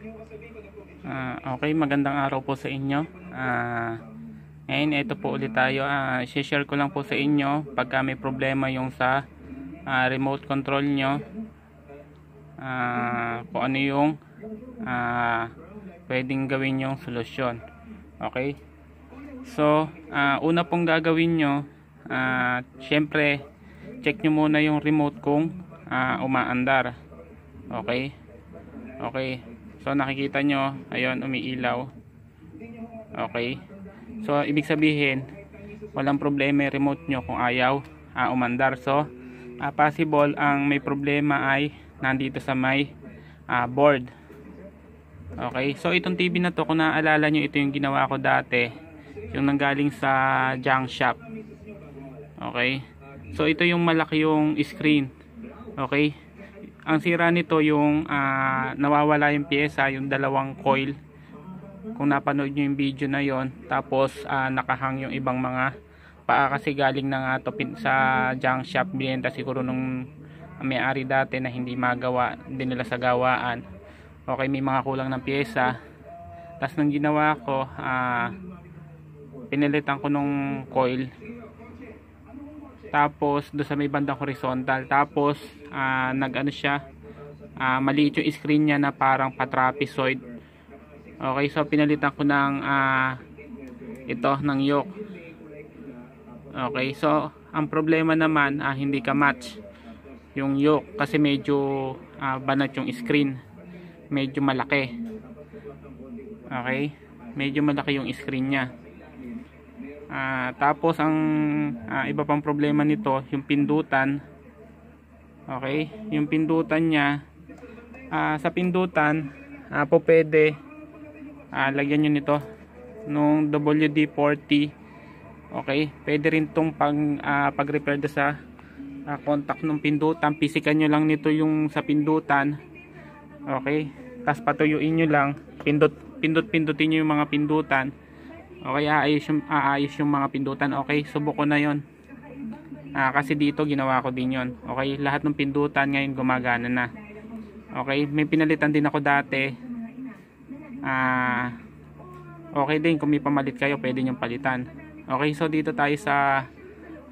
Okay, magandang araw po sa inyo. Ngayon, ito po ulit tayo. I-share ko lang po sa inyo pagka may problema yung sa remote control nyo. Kung ano yung pwedeng gawin yung solusyon. Okay? So, una pong gagawin nyo, syempre, check nyo muna yung remote kung umaandar. Okay? Okay. So nakikita nyo, ayun, umiilaw. Okay. So ibig sabihin, walang problema yung remote nyo kung ayaw umandar. So possible ang may problema ay nandito sa may board. Okay. So itong TV na to, kung naaalala nyo, ito yung ginawa ko dati, yung nanggaling sa junk shop. Okay. So ito yung malaki yung screen. Okay. Ang sira nito yung nawawala yung pyesa, yung dalawang coil. Kung napanood nyo yung video na yon, tapos nakahang yung ibang mga paa kasi galing na nga to sa junk shop, binenta siguro nung may-ari dati na hindi magawa din nila sa gawaan. Okay, may mga kulang ng pyesa. Tapos nang ginawa ko, pinilitan ko nung coil. Tapos do sa may bandang horizontal, tapos nag-ano siya, maliit yung screen niya na parang patrapezoid. Okay, so pinalitan ko ng ito ng yoke. Okay, so ang problema naman, hindi ka match yung yoke kasi medyo banat yung screen, medyo malaki. Okay, medyo malaki yung screen niya. Tapos ang iba pang problema nito, yung pindutan. Okay, yung pindutan niya, sa pindutan po pwede lagyan nyo nito nung WD-40. Okay, pwede rin tong pag repair sa contact ng pindutan. Pisikan nyo lang nito yung sa pindutan. Okay, tapos patuyuin nyo lang, pindutin nyo yung mga pindutan. Okay, aayos yung mga pindutan. Okay, subok ko na yon. Kasi dito ginawa ko din yon. Okay, lahat ng pindutan ngayon gumagana na. Okay, may pinalitan din ako dati. Okay din, kung may pamalit kayo, pwede nyo palitan. Okay, so dito tayo sa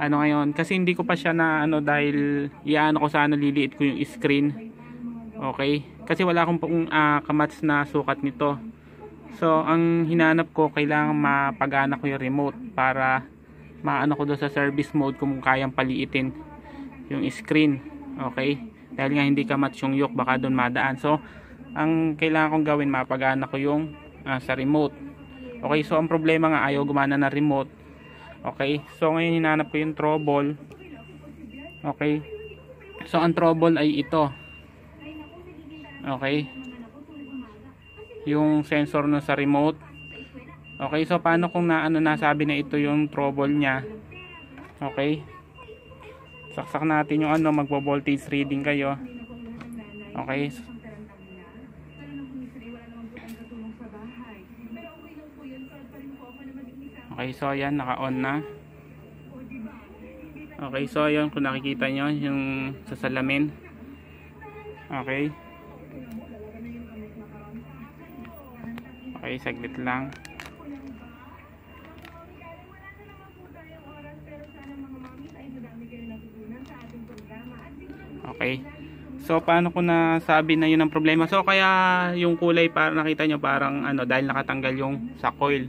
ngayon. Kasi hindi ko pa siya na dahil iano ko sana, liliit ko yung screen. Okay, kasi wala akong kamats na sukat nito. So, ang hinanap ko, kailangan mapagana ko yung remote para maano ko doon sa service mode kung kayang paliitin yung screen. Okay? Dahil nga hindi ka match yung yoke, baka doon madaan. So, ang kailangan kong gawin, mapagana ko yung sa remote. Okay? So, ang problema nga, ayaw gumana na remote. Okay? So, ngayon hinanap ko yung trouble. Okay? So, ang trouble ay ito. Okay? Yung sensor na sa remote. Okay, so paano kung nasabi na ito yung trouble niya? Okay, saksak natin yung magbo-voltage reading kayo. Okay, okay, so ayan, naka-on na. Okay, so ayan, kung nakikita nyo yung sa salamin. Okay, okay, saglit lang. Okay, so paano ko nasabi na yun ang problema? So kaya yung kulay, para nakita nyo parang dahil nakatanggal yung sa coil.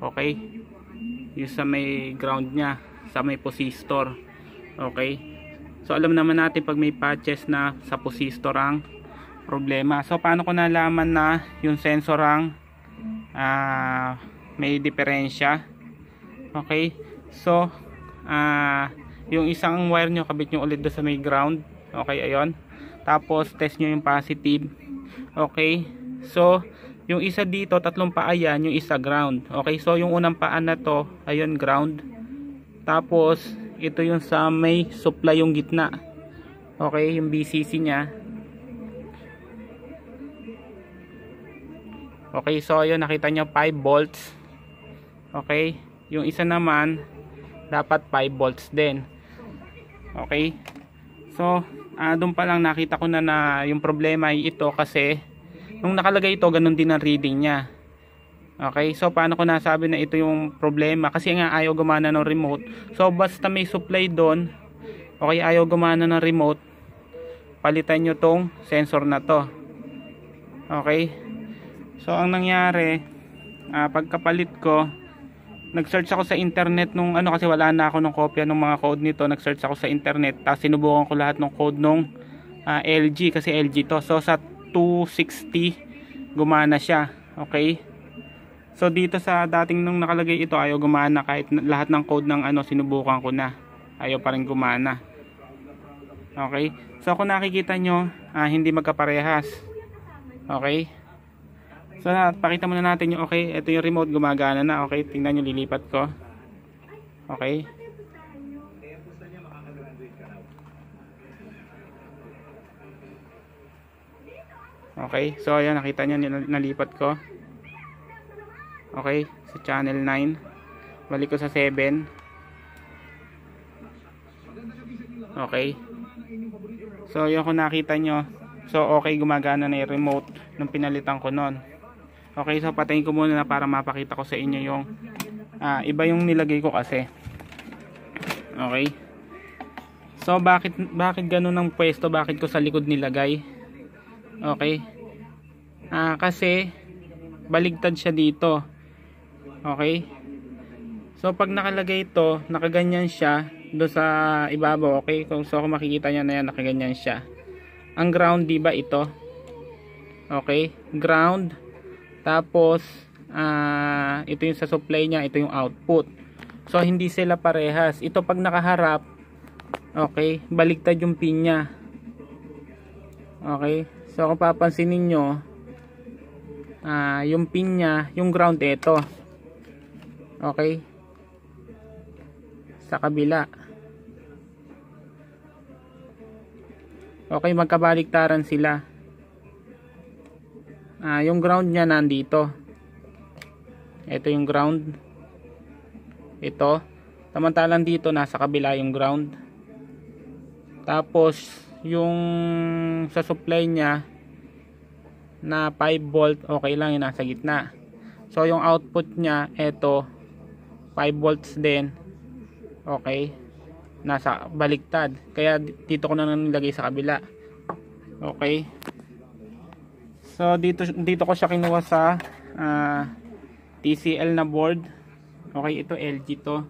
Okay, yung sa may ground nya, sa may posistor. Okay, so alam naman natin pag may patches na sa posistor ang problema. So paano ko nalaman na yung sensor ang may diferensya? Okay, so yung isang wire nyo, kabit nyo ulit doon sa may ground. Okay, ayun. Tapos test nyo yung positive. Okay, so yung isa dito, tatlong paa yan, yung isa ground. Okay, so yung unang paa na to, ayun, ground. Tapos ito yung sa may supply yung gitna. Okay, yung BCC nya. Okay, so ayun, nakita nyo 5 volts. Okay, yung isa naman dapat 5 volts din. Okay, so doon pa lang nakita ko na yung problema ay ito, kasi nung nakalagay ito, ganun din ang reading niya. Okay, so paano ko nasabi na ito yung problema? Kasi nga ayaw gumana ng remote. So basta may supply doon, okay, ayaw gumana ng remote, palitan nyo tong sensor na to. Okay, so ang nangyari, pagkapalit ko, nag-search ako sa internet nung ano, kasi wala na ako ng kopya ng mga code nito. Nag-search ako sa internet, tapos sinubukan ko lahat ng code nung LG, kasi LG to. So sa 260 gumana siya. Okay, so dito sa dating nung nakalagay ito, ayaw gumana kahit lahat ng code ng ano sinubukan ko na. Ayaw pa rin gumana. Okay, so kung nakikita nyo, hindi magkaparehas. Okay, so pakita muna natin yung okay, ito yung remote gumagana na. Okay, tingnan nyo, lilipat ko. Okay, okay, so ayan, nakita nyo, nalipat ko. Okay, sa channel 9, balik ko sa 7. Okay, so yun, kung nakita nyo, so okay, gumagana na yung remote nung pinalitan ko nun. Okay, so patayin ko muna na para mapakita ko sa inyo yung iba yung nilagay ko kasi. Okay, so bakit ganun ang pwesto, bakit ko sa likod nilagay? Okay, kasi baligtad siya dito. Okay, so pag nakalagay ito, nakaganyan siya doon sa ibabaw. Okay, so kung makikita nyo na yan, nakaganyan siya. Ang ground, diba ito? Okay, ground. Tapos ito yung sa supply nya, ito yung output. So hindi sila parehas. Ito pag nakaharap, okay, baligtad yung pin nya. Okay, so kung papansin niyo, yung pin nya, yung ground ito. Okay, sa kabila. Okay, magkabaliktaran sila. Yung ground nya nandito. Ito yung ground. Ito. Samantalang dito nasa kabila yung ground. Tapos yung sa supply nya na 5 volt, okay lang, yung nasa gitna. So yung output nya, ito 5 volts din. Okay, nasa baliktad, kaya dito ko na nilagay sa kabila. Okay, so dito ko siya kinuha sa TCL na board. Okay, ito LG to,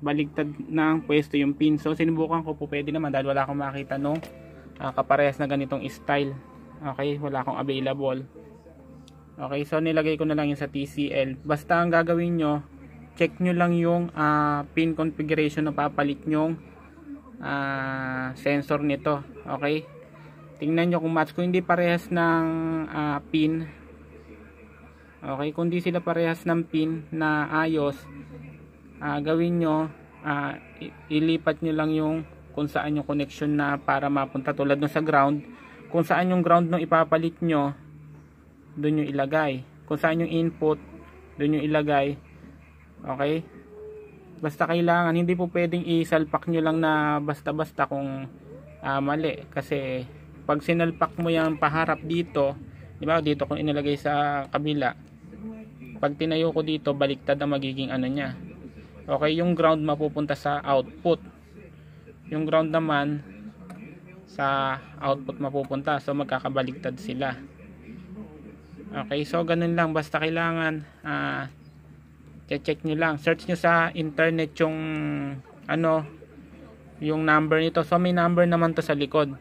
baligtad na ang pwesto yung pin. So sinubukan ko po, pwede naman dahil wala akong makita nung kaparehas na ganitong style. Okay, wala akong available. Okay, so nilagay ko na lang yung sa TCL. Basta ang gagawin nyo, check nyo lang yung pin configuration na papalit nyong sensor nito. Okay, tingnan nyo kung match. Kung hindi parehas ng pin, okay, kung hindi sila parehas ng pin na ayos, gawin nyo, ilipat nyo lang yung kung saan yung connection na para mapunta, tulad nung sa ground. Kung saan yung ground nung ipapalit nyo, doon yung ilagay. Kung saan yung input, doon yung ilagay. Okay, basta kailangan, hindi po pwedeng isalpak nyo lang na basta-basta kung mali. Kasi pag sinalpak mo yung paharap dito, di ba, dito kung inilagay sa kabila, pag tinayo ko dito, baliktad ang magiging ano nya. Okay, yung ground mapupunta sa output, yung ground naman sa output mapupunta, so magkakabaliktad sila. Okay, so ganun lang, basta kailangan check nyo lang, search nyo sa internet yung ano, yung number nito. So may number naman to sa likod.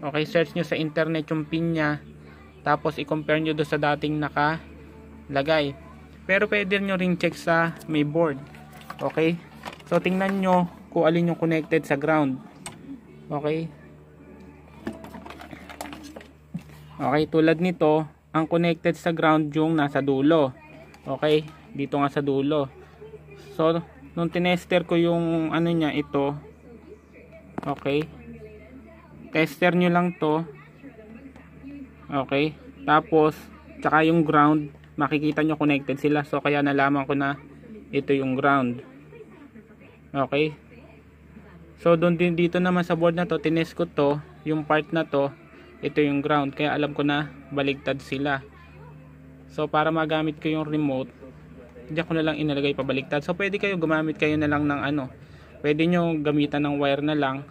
Okay, search nyo sa internet yung pin nya, tapos i-compare nyo do sa dating nakalagay. Pero pwede nyo rin check sa may board. Okay, so tingnan nyo kung alin yung connected sa ground. Okay, okay, tulad nito, ang connected sa ground yung nasa dulo. Okay, dito nga sa dulo. So nung tinester ko yung ano nya, ito, okay, tester nyo lang to. Okay, tapos tsaka yung ground, makikita nyo connected sila. So kaya nalaman ko na ito yung ground. Okay, so doon din, dito naman sa board na to, tinest ko to, yung part na to, ito yung ground, kaya alam ko na baligtad sila. So para magamit ko yung remote, diyan ko na lang inalagay pabaliktad. So pwede kayo gumamit kayo na lang ng ano, pwede nyo gamitan ng wire na lang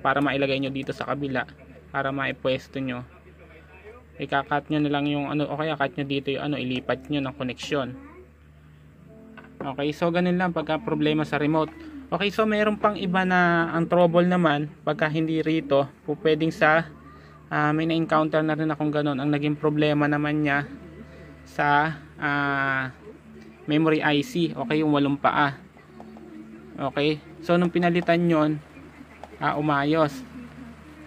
para mailagay nyo dito sa kabila, para maipwesto nyo. Ikakat nyo na lang yung ano, o kaya cut nyo dito yung ano, ilipat nyo ng koneksyon. Okay, so ganun lang pagka problema sa remote. Okay, so mayroon pang iba na ang trouble naman pagka hindi rito, pwedeng sa may na-encounter na rin akong ganun. Ang naging problema naman niya sa memory IC, okay, yung 8 paa. Okay, so nung pinalitan yon, umayos.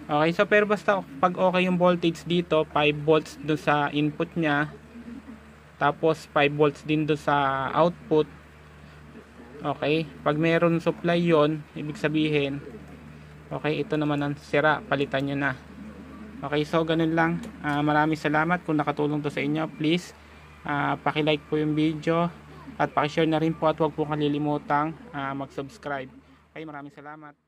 Okay, so pero basta pag okay yung voltage dito, 5 volts doon sa input niya, tapos 5 volts din doon sa output. Okay, pag meron supply yon, ibig sabihin okay, ito naman ang sira, palitan nyo na. Okay, so ganun lang. Maraming salamat kung nakatulong to sa inyo. Please paki-like po yung video at paki-share na rin po, at huwag po kalilimutang mag-subscribe. Okay, maraming salamat.